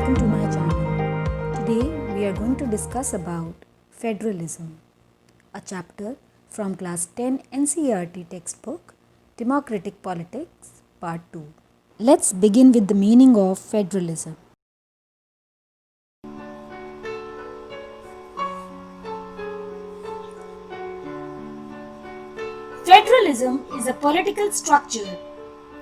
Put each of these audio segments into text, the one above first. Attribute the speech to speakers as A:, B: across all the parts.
A: welcome to my channel. Today we are going to discuss about federalism, a chapter from class 10 NCERT textbook Democratic Politics Part 2. Let's begin with the meaning of federalism.
B: Federalism is a political structure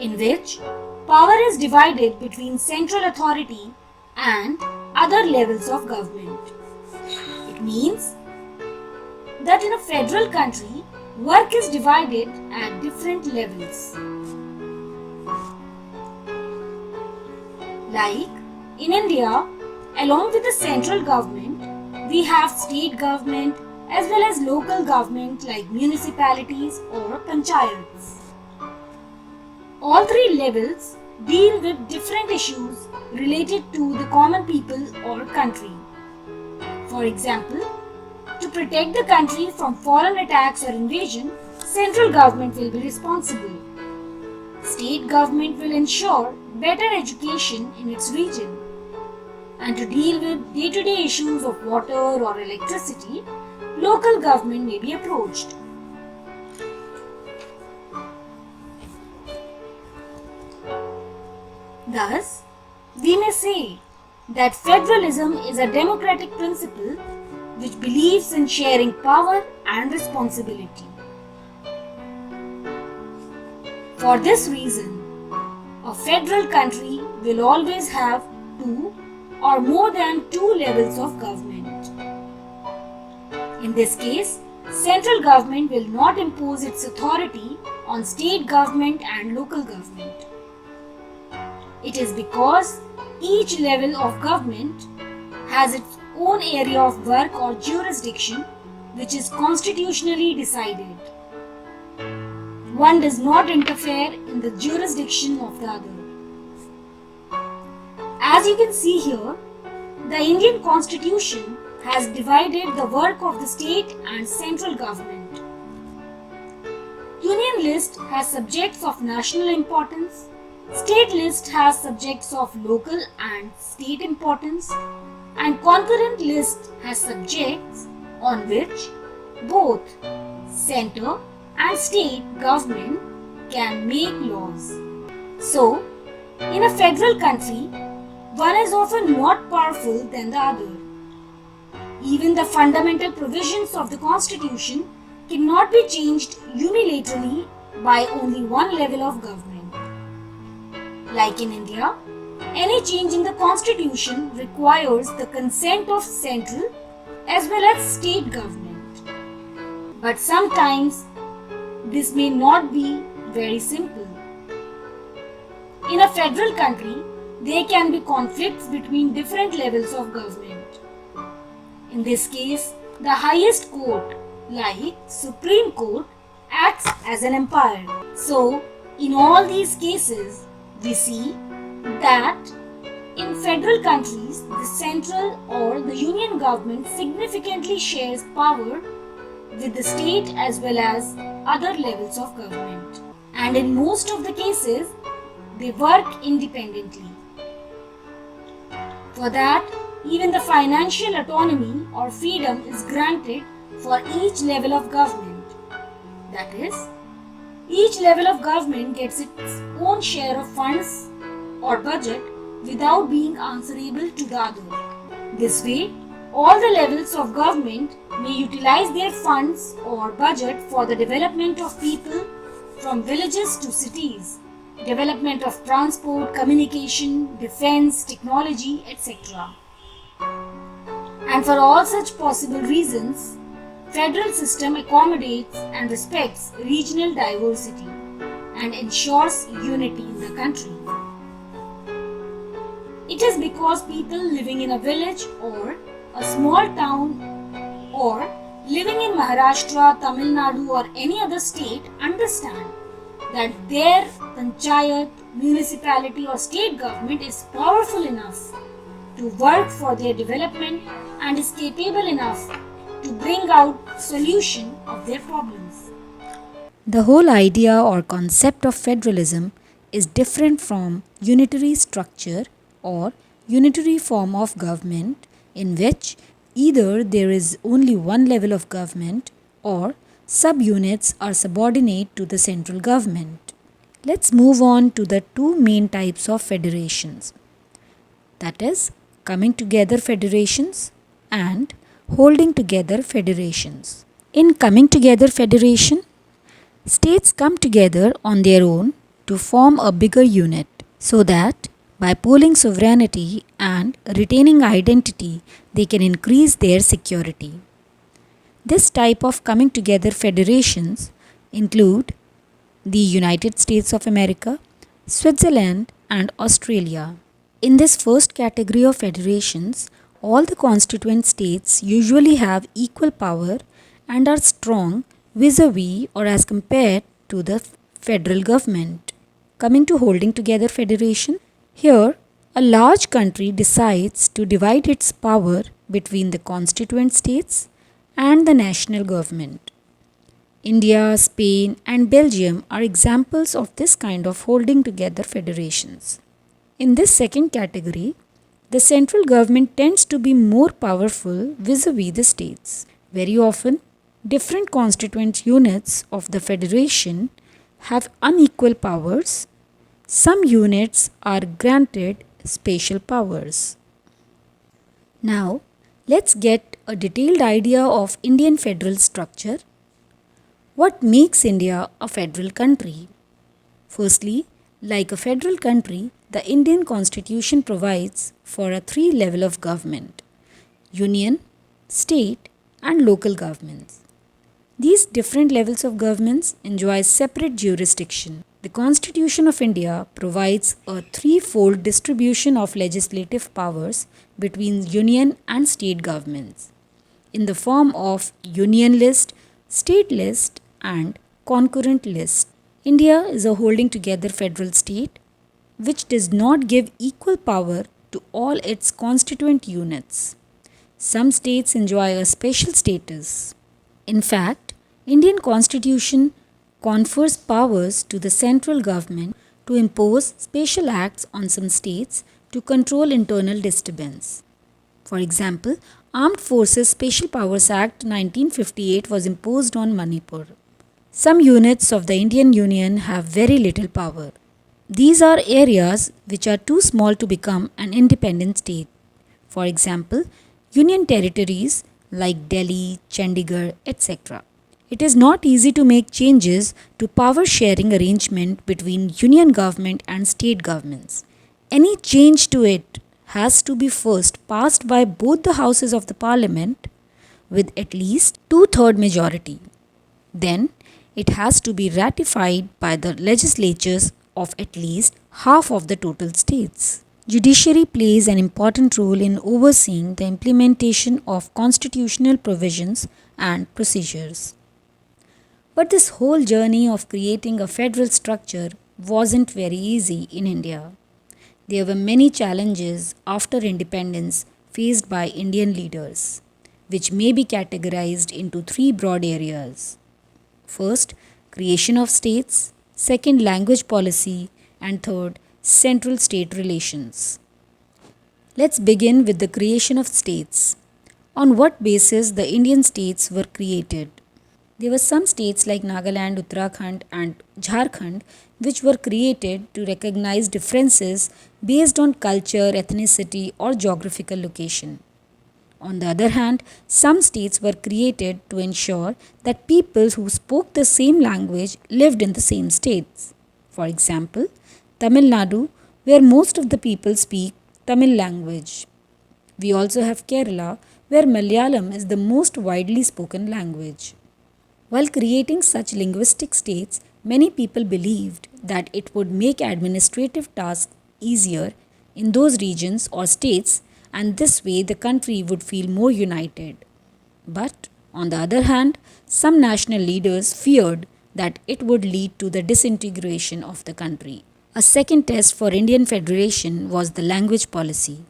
B: in which power is divided between central authority and other levels of government. It means that in a federal country, work is divided at different levels. Like in India, along with the central government, we have state government as well as local government like municipalities or panchayats. All three levels deal with different issues related to the common people or country. For example, to protect the country from foreign attacks or invasion, central government will be responsible. State government will ensure better education in its region. And to deal with day-to-day issues of water or electricity, local government may be approached. Thus, we may say that federalism is a democratic principle which believes in sharing power and responsibility. For this reason, a federal country will always have two or more than two levels of government. In this case, central government will not impose its authority on state government and local government. It is because each level of government has its own area of work or jurisdiction which is constitutionally decided. One does not interfere in the jurisdiction of the other. As you can see here, the Indian Constitution has divided the work of the state and central government. Union list has subjects of national importance, state list has subjects of local and state importance, and concurrent list has subjects on which both center and state government can make laws. So, in a federal country, one is often more powerful than the other. Even the fundamental provisions of the Constitution cannot be changed unilaterally by only one level of government. Like in India, any change in the Constitution requires the consent of central as well as state government. But sometimes this may not be very simple. In a federal country, there can be conflicts between different levels of government. In this case, the highest court, like Supreme Court, acts as an umpire. So, in all these cases, we see that in federal countries, the central or the union government significantly shares power with the state as well as other levels of government. And in most of the cases, they work independently. For that, even the financial autonomy or freedom is granted for each level of government. That is, each level of government gets its own share of funds or budget without being answerable to the other. This way, all the levels of government may utilize their funds or budget for the development of people from villages to cities, development of transport, communication, defense, technology, etc. And for all such possible reasons, federal system accommodates and respects regional diversity and ensures unity in the country. It is because people living in a village or a small town or living in Maharashtra, Tamil Nadu or any other state understand that their panchayat, municipality or state government is powerful enough to work for their development and is capable enough to bring out solution of their problems.
A: The whole idea or concept of federalism is different from unitary structure or unitary form of government in which either there is only one level of government or subunits are subordinate to the central government. Let's move on to the two main types of federations, that is, coming together federations and holding together federations. In coming together federation, states come together on their own to form a bigger unit so that by pooling sovereignty and retaining identity, they can increase their security. This type of coming together federations include the United States of America, Switzerland, and Australia. In this first category of federations, all the constituent states usually have equal power and are strong vis-a-vis or as compared to the federal government. Coming to holding together federation, here a large country decides to divide its power between the constituent states and the national government. India, Spain, and Belgium are examples of this kind of holding together federations. In this second category, the central government tends to be more powerful vis-a-vis the states. Very often, different constituent units of the federation have unequal powers. Some units are granted special powers. Now, let's get a detailed idea of Indian federal structure. What makes India a federal country? Firstly, like a federal country, the Indian Constitution provides for a three-level of government: union, state, and local governments. These different levels of governments enjoy separate jurisdiction. The Constitution of India provides a threefold distribution of legislative powers between union and state governments in the form of union list, state list, and concurrent list. India is a holding together federal state which does not give equal power to all its constituent units. Some states enjoy a special status. In fact, Indian Constitution confers powers to the central government to impose special acts on some states to control internal disturbance. For example, Armed Forces Special Powers Act 1958 was imposed on Manipur. Some units of the Indian Union have very little power. These are areas which are too small to become an independent state. For example, union territories like Delhi, Chandigarh, etc. It is not easy to make changes to power sharing arrangement between union government and state governments. Any change to it has to be first passed by both the houses of the parliament with at least two-third majority. Then it has to be ratified by the legislatures of at least half of the total states. Judiciary plays an important role in overseeing the implementation of constitutional provisions and procedures. But this whole journey of creating a federal structure wasn't very easy in India. There were many challenges after independence faced by Indian leaders, which may be categorized into three broad areas. First, creation of states. Second, language policy. And third, central state relations. Let's begin with the creation of states. On what basis the Indian states were created? There were some states like Nagaland, Uttarakhand, and Jharkhand which were created to recognize differences based on culture, ethnicity, or geographical location. On the other hand, some states were created to ensure that people who spoke the same language lived in the same states. For example, Tamil Nadu, where most of the people speak Tamil language. We also have Kerala, where Malayalam is the most widely spoken language. While creating such linguistic states, many people believed that it would make administrative tasks easier in those regions or states, and this way the country would feel more united. But, on the other hand, some national leaders feared that it would lead to the disintegration of the country. A second test for Indian Federation was the language policy.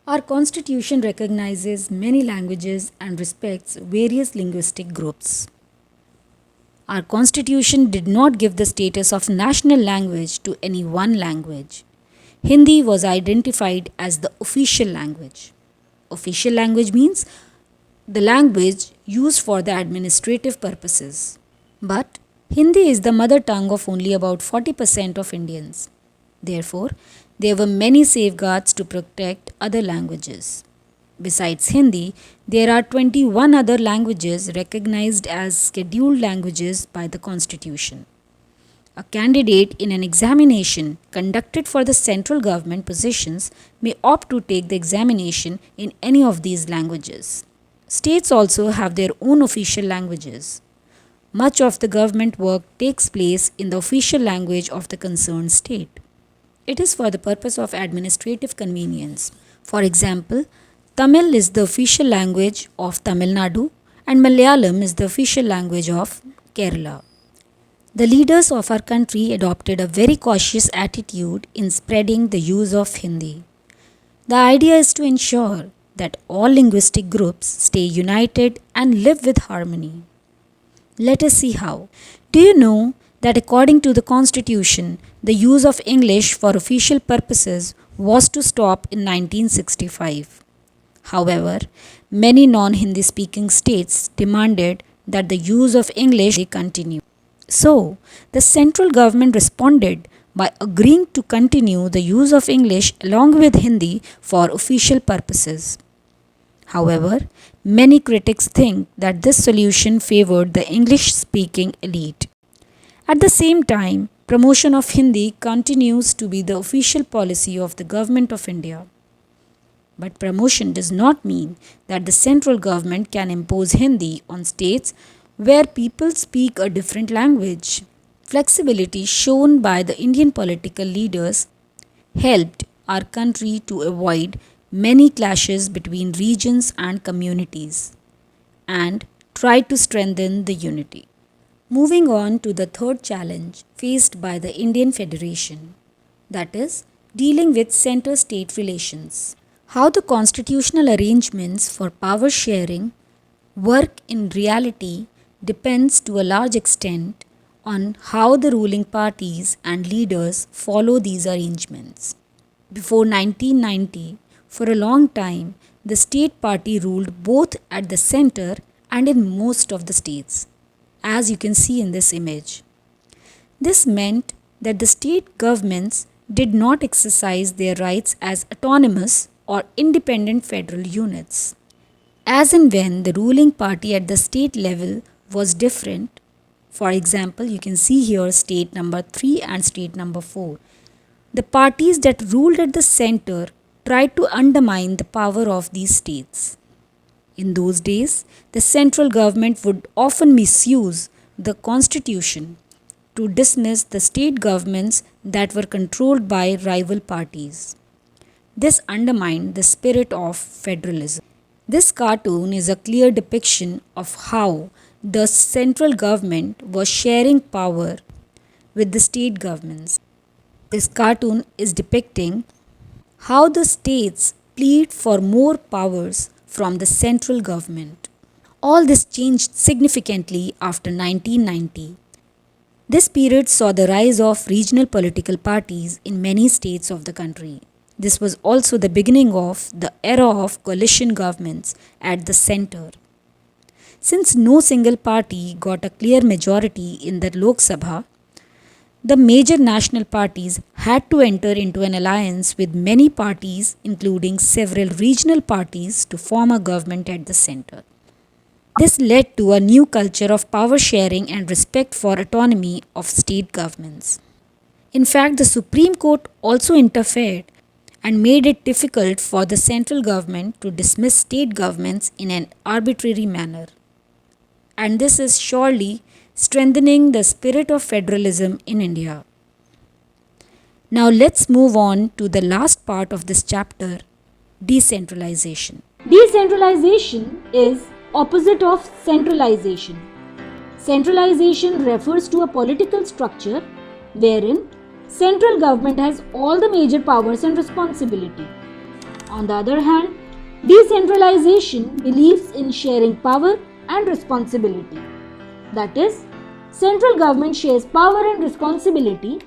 A: Our constitution recognizes many languages and respects various linguistic groups. Our constitution did not give the status of national language to any one language. Hindi was identified as the official language. Official language means the language used for the administrative purposes. But Hindi is the mother tongue of only about 40% of Indians. Therefore, there were many safeguards to protect other languages. Besides Hindi, there are 21 other languages recognized as scheduled languages by the Constitution. A candidate in an examination conducted for the central government positions may opt to take the examination in any of these languages. States also have their own official languages. Much of the government work takes place in the official language of the concerned state. It is for the purpose of administrative convenience. For example, Tamil is the official language of Tamil Nadu and Malayalam is the official language of Kerala. The leaders of our country adopted a very cautious attitude in spreading the use of Hindi. The idea is to ensure that all linguistic groups stay united and live with harmony. Let us see how. Do you know that according to the Constitution, the use of English for official purposes was to stop in 1965? However, many non-Hindi speaking states demanded that the use of English continue. So, the central government responded by agreeing to continue the use of English along with Hindi for official purposes. However, many critics think that this solution favored the English speaking elite. At the same time, promotion of Hindi continues to be the official policy of the Government of India. But promotion does not mean that the central government can impose Hindi on states where people speak a different language. Flexibility shown by the Indian political leaders helped our country to avoid many clashes between regions and communities and tried to strengthen the unity. Moving on to the third challenge faced by the Indian Federation, that is, dealing with center-state relations. How the constitutional arrangements for power sharing work in reality depends to a large extent on how the ruling parties and leaders follow these arrangements. Before 1990, for a long time, the state party ruled both at the center and in most of the states, as you can see in this image. This meant that the state governments did not exercise their rights as autonomous or independent federal units. As and when the ruling party at the state level was different, for example, you can see here state number 3 and state number 4, the parties that ruled at the center tried to undermine the power of these states. In those days, the central government would often misuse the constitution to dismiss the state governments that were controlled by rival parties. This undermined the spirit of federalism. This cartoon is a clear depiction of how the central government was sharing power with the state governments. This cartoon is depicting how the states plead for more powers from the central government. All this changed significantly after 1990. This period saw the rise of regional political parties in many states of the country. This was also the beginning of the era of coalition governments at the center. Since no single party got a clear majority in the Lok Sabha, the major national parties had to enter into an alliance with many parties, including several regional parties, to form a government at the center. This led to a new culture of power sharing and respect for autonomy of state governments. In fact, the Supreme Court also interfered and made it difficult for the central government to dismiss state governments in an arbitrary manner. And this is surely strengthening the spirit of federalism in India. Now let's move on to the last part of this chapter, decentralization.
B: Decentralization is opposite of centralization. Centralization refers to a political structure wherein central government has all the major powers and responsibility. On the other hand, decentralization believes in sharing power and responsibility. That is, central government shares power and responsibility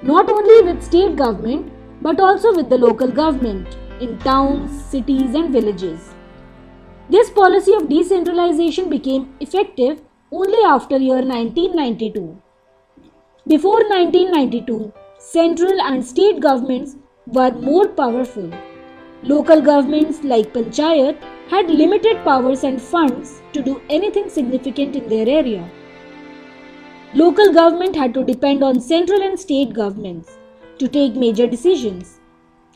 B: not only with state government but also with the local government in towns, cities, and villages. This policy of decentralization became effective only after year 1992. Before 1992, central and state governments were more powerful. Local governments like Panchayat had limited powers and funds to do anything significant in their area. Local government had to depend on central and state governments to take major decisions.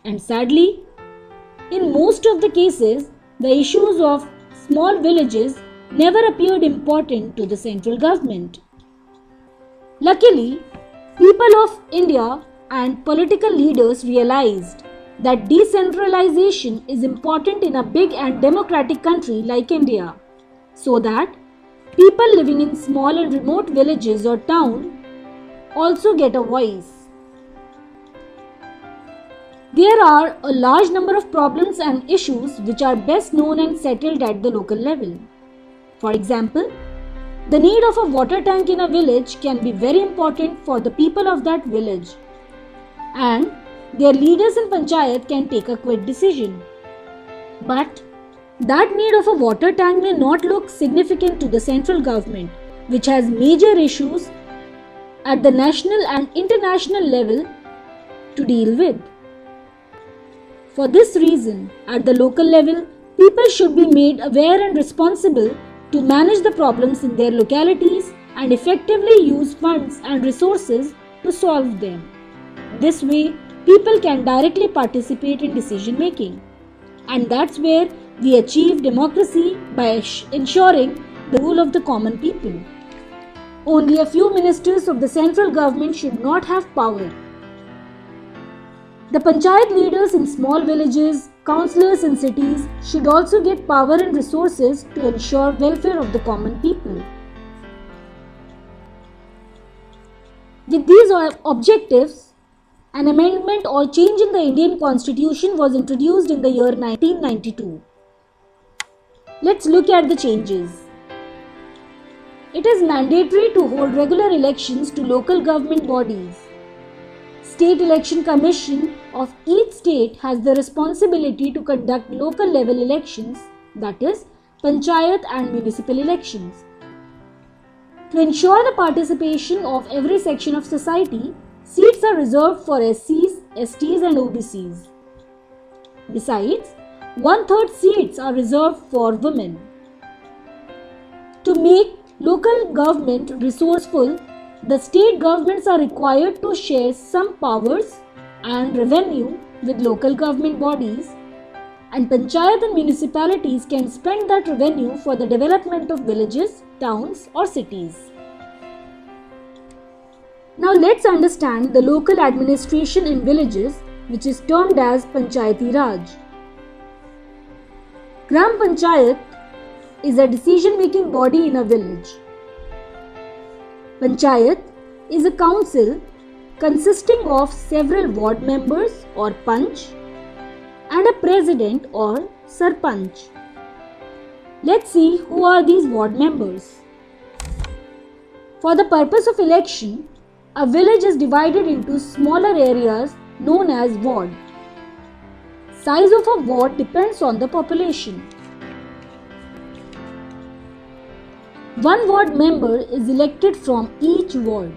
B: And sadly, in most of the cases, the issues of small villages never appeared important to the central government. Luckily, people of India and political leaders realized that decentralization is important in a big and democratic country like India, so that people living in small and remote villages or towns also get a voice. There are a large number of problems and issues which are best known and settled at the local level. For example, the need of a water tank in a village can be very important for the people of that village, and their leaders in Panchayat can take a quick decision. But that need of a water tank may not look significant to the central government, which has major issues at the national and international level to deal with. For this reason, at the local level, people should be made aware and responsible to manage the problems in their localities and effectively use funds and resources to solve them. This way, people can directly participate in decision making. And that's where we achieve democracy by ensuring the rule of the common people. Only a few ministers of the central government should not have power. The Panchayat leaders in small villages, councillors in cities should also get power and resources to ensure welfare of the common people. With these objectives, an amendment or change in the Indian Constitution was introduced in the year 1992. Let's look at the changes. It is mandatory to hold regular elections to local government bodies. State Election Commission of each state has the responsibility to conduct local level elections, that is, Panchayat and municipal elections. To ensure the participation of every section of society, seats are reserved for SCs, STs and OBCs. Besides, 1/3 seats are reserved for women. To make local government resourceful, the state governments are required to share some powers and revenue with local government bodies, and Panchayat and municipalities can spend that revenue for the development of villages, towns or cities. Now let's understand the local administration in villages, which is termed as Panchayati Raj. Gram Panchayat is a decision-making body in a village. Panchayat is a council consisting of several ward members or panch and a president or sarpanch. Let's see who are these ward members. For the purpose of election, a village is divided into smaller areas known as ward. Size of a ward depends on the population. One ward member is elected from each ward.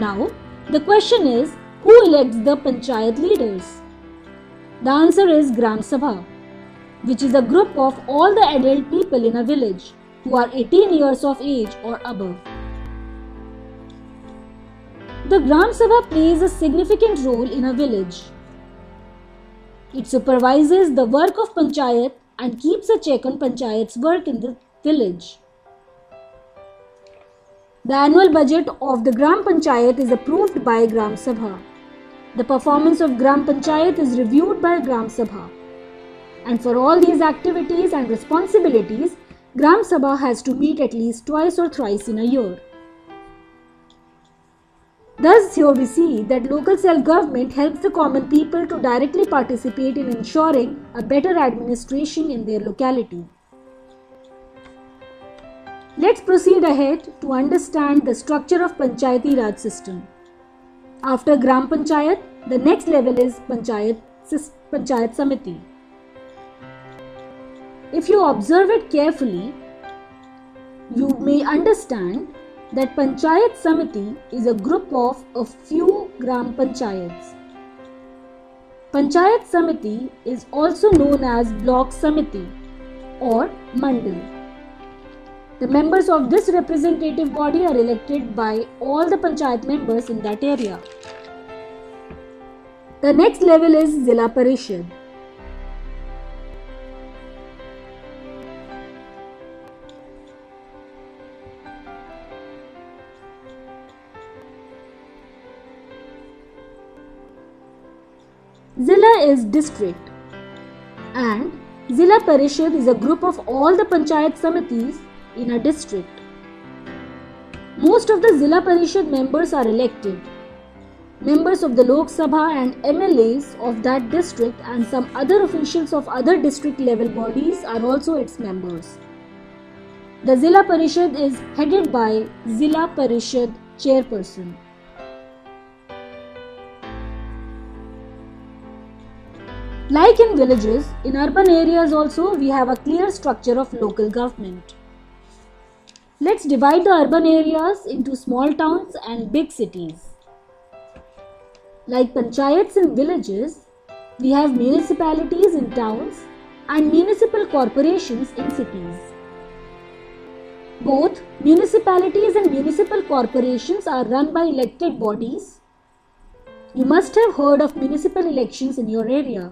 B: Now, the question is, who elects the Panchayat leaders? The answer is Gram Sabha, which is a group of all the adult people in a village who are 18 years of age or above. The Gram Sabha plays a significant role in a village. It supervises the work of Panchayat and keeps a check on Panchayat's work in the village. The annual budget of the Gram Panchayat is approved by Gram Sabha. The performance of Gram Panchayat is reviewed by Gram Sabha. And for all these activities and responsibilities, Gram Sabha has to meet at least twice or thrice in a year. Thus, here we see that local self-government helps the common people to directly participate in ensuring a better administration in their locality. Let's proceed ahead to understand the structure of Panchayati Raj system. After Gram Panchayat,
A: The next level is Panchayat Samiti. If you observe it carefully, you may understand that Panchayat Samiti is a group of a few Gram Panchayats. Panchayat Samiti is also known as Block Samiti or Mandal. The members of this representative body are elected by all the Panchayat members in that area. The next level is Zilla Parishad. Zilla is district and Zilla Parishad is a group of all the Panchayat Samitis in a district. Most of the Zilla Parishad members are elected. Members of the Lok Sabha and MLAs of that district and some other officials of other district level bodies are also its members. The Zilla Parishad is headed by Zilla Parishad Chairperson. Like in villages, in urban areas also we have a clear structure of local government. Let's divide the urban areas into small towns and big cities. Like panchayats in villages, we have municipalities in towns and municipal corporations in cities. Both municipalities and municipal corporations are run by elected bodies. You must have heard of municipal elections in your area.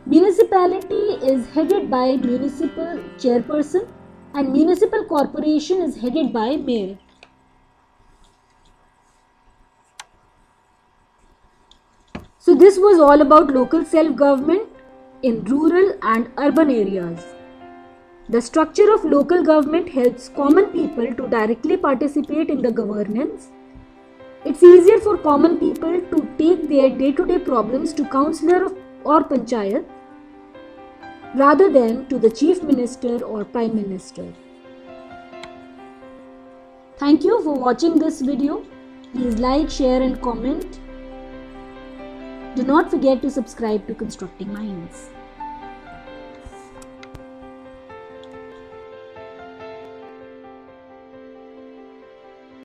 A: Municipality is headed by municipal chairperson and municipal corporation is headed by mayor. So this was all about local self-government in rural and urban areas. The structure of local government helps common people to directly participate in the governance. It's easier for common people to take their day-to-day problems to councillor or panchayat rather than to the chief minister or prime minister. Thank you for watching this video. Please like, share and comment. Do not forget to subscribe to Constructing Minds.